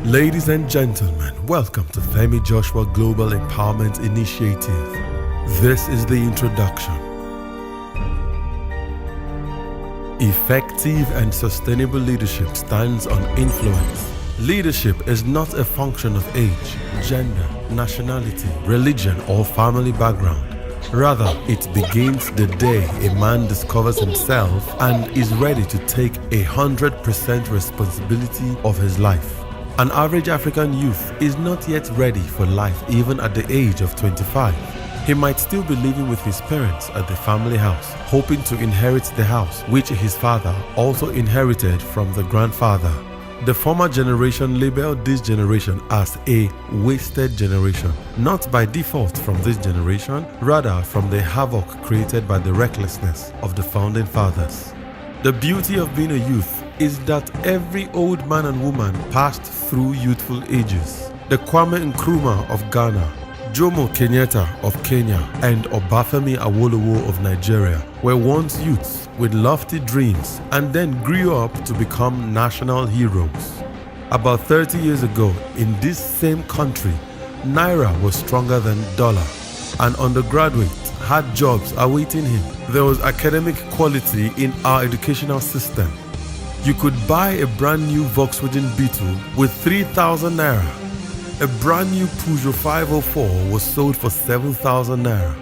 Ladies and gentlemen, welcome to Femi Joshua Global Empowerment Initiative. This is the introduction. Effective and sustainable leadership stands on influence. Leadership is not a function of age, gender, nationality, religion, or family background. Rather, it begins the day a man discovers himself and is ready to take 100% responsibility of his life. An average African youth is not yet ready for life even at the age of 25. He might still be living with his parents at the family house, hoping to inherit the house which his father also inherited from the grandfather. The former generation labeled this generation as a wasted generation, not by default from this generation, rather from the havoc created by the recklessness of the founding fathers. The beauty of being a youth is that every old man and woman passed through youthful ages. The Kwame Nkrumah of Ghana, Jomo Kenyatta of Kenya, and Obafemi Awolowo of Nigeria were once youths with lofty dreams and then grew up to become national heroes. About 30 years ago, in this same country, Naira was stronger than dollar. An undergraduate had jobs awaiting him. There was academic quality in our educational system. You could buy a brand new Volkswagen Beetle with 3,000 naira. A brand new Peugeot 504 was sold for 7,000 naira.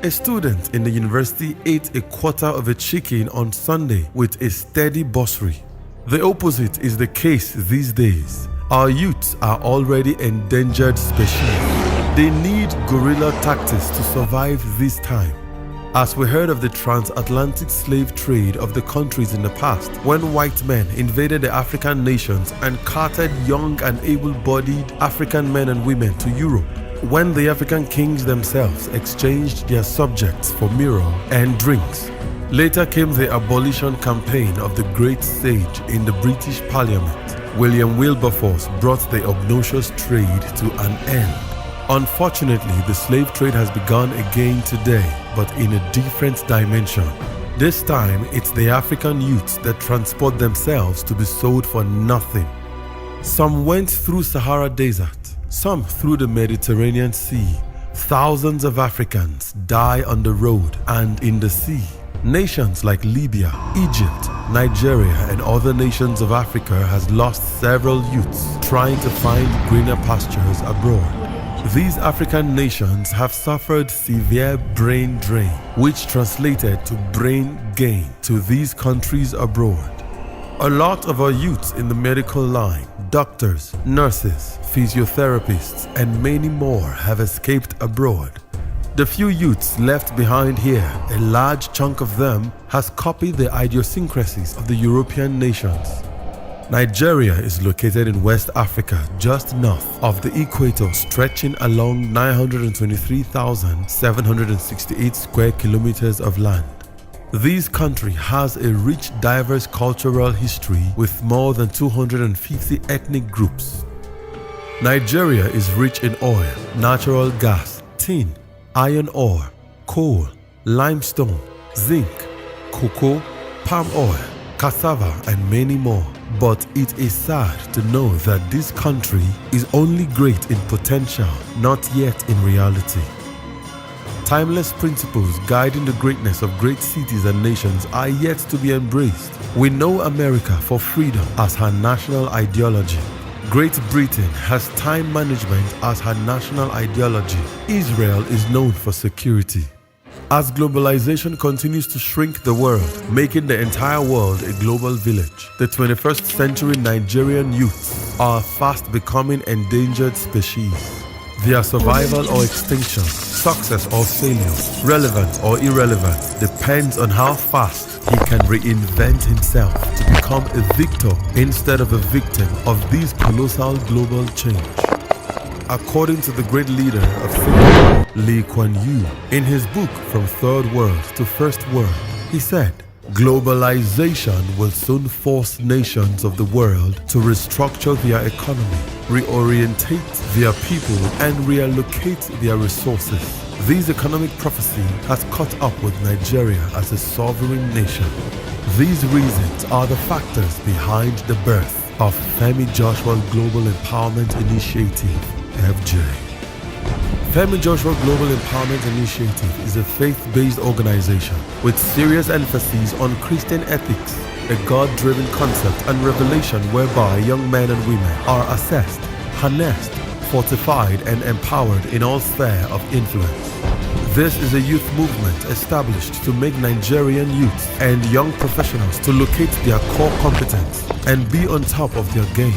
A student in the university ate a quarter of a chicken on Sunday with a steady bursary. The opposite is the case these days. Our youths are already endangered species. They need guerrilla tactics to survive this time. As we heard of the transatlantic slave trade of the countries in the past, when white men invaded the African nations and carted young and able-bodied African men and women to Europe, when the African kings themselves exchanged their subjects for mirror and drinks. Later came the abolition campaign of the great sage in the British Parliament. William Wilberforce brought the obnoxious trade to an end. Unfortunately, the slave trade has begun again today, but in a different dimension. This time, it's the African youths that transport themselves to be sold for nothing. Some went through Sahara Desert, some through the Mediterranean Sea. Thousands of Africans die on the road and in the sea. Nations like Libya, Egypt, Nigeria, and other nations of Africa has lost several youths trying to find greener pastures abroad. These African nations have suffered severe brain drain, which translated to brain gain to these countries abroad. A lot of our youths in the medical line, doctors, nurses, physiotherapists, and many more have escaped abroad. The few youths left behind here, a large chunk of them has copied the idiosyncrasies of the European nations. Nigeria is located in West Africa, just north of the equator, stretching along 923,768 square kilometers of land. This country has a rich, diverse cultural history with more than 250 ethnic groups. Nigeria is rich in oil, natural gas, tin, iron ore, coal, limestone, zinc, cocoa, palm oil, cassava, and many more. But it is sad to know that this country is only great in potential, not yet in reality. Timeless principles guiding the greatness of great cities and nations are yet to be embraced. We know America for freedom as her national ideology. Great Britain has time management as her national ideology. Israel is known for security. As globalization continues to shrink the world, making the entire world a global village, the 21st century Nigerian youths are fast becoming endangered species. Their survival or extinction, success or failure, relevant or irrelevant, depends on how fast he can reinvent himself to become a victor instead of a victim of this colossal global change. According to the great leader of Femi, Lee Kuan Yew, in his book From Third World to First World, he said, "Globalization will soon force nations of the world to restructure their economy, reorientate their people, and reallocate their resources. This economic prophecy has caught up with Nigeria as a sovereign nation. These reasons are the factors behind the birth of Femi Joshua Global Empowerment Initiative, FJ. Femi Joshua Global Empowerment Initiative is a faith-based organization with serious emphasis on Christian ethics, a God-driven concept and revelation whereby young men and women are assessed, harnessed, fortified and empowered in all spheres of influence. This is a youth movement established to make Nigerian youths and young professionals to locate their core competence and be on top of their game.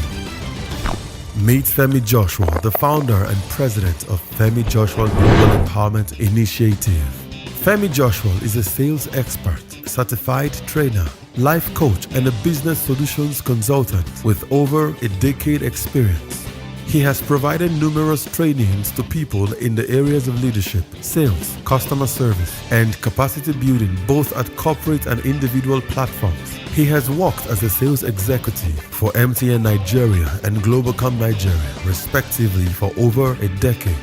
Meet Femi Joshua, the founder and president of Femi Joshua Global Empowerment Initiative. Femi Joshua is a sales expert, certified trainer, life coach and a business solutions consultant with over a decade experience. He has provided numerous trainings to people in the areas of leadership, sales, customer service, and capacity building both at corporate and individual platforms. He has worked as a sales executive for MTN Nigeria and Globalcom Nigeria, respectively, for over a decade.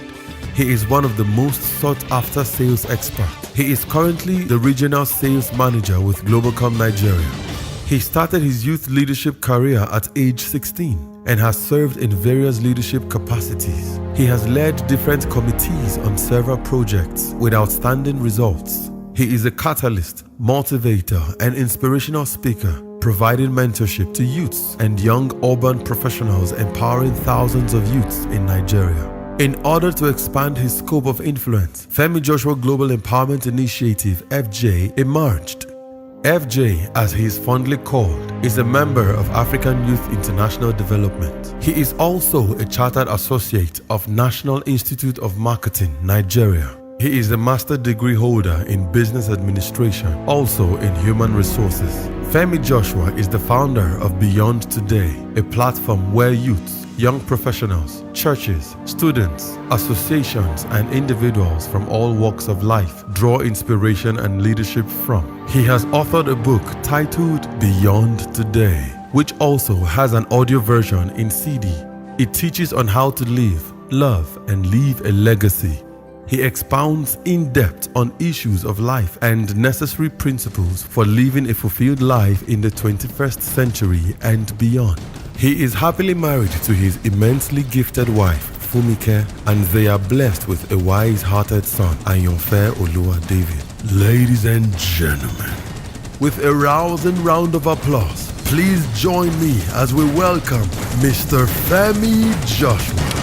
He is one of the most sought-after sales experts. He is currently the regional sales manager with Globalcom Nigeria. He started his youth leadership career at age 16 and has served in various leadership capacities. He has led different committees on several projects with outstanding results. He is a catalyst, motivator, and inspirational speaker, providing mentorship to youths and young urban professionals, empowering thousands of youths in Nigeria. In order to expand his scope of influence, Femi Joshua Global Empowerment Initiative, FJ, emerged. FJ, as he is fondly called, is a member of African Youth International Development. He is also a chartered associate of National Institute of Marketing, Nigeria. He is a master degree holder in business administration, also in human resources. Femi Joshua is the founder of Beyond Today, a platform where youths, young professionals, churches, students, associations, and individuals from all walks of life draw inspiration and leadership from. He has authored a book titled Beyond Today, which also has an audio version in CD. It teaches on how to live, love, and leave a legacy. He expounds in depth on issues of life and necessary principles for living a fulfilled life in the 21st century and beyond. He is happily married to his immensely gifted wife, Fumike, and they are blessed with a wise-hearted son, Ayonfe Olua David. Ladies and gentlemen, with a rousing round of applause, please join me as we welcome Mr. Femi Joshua.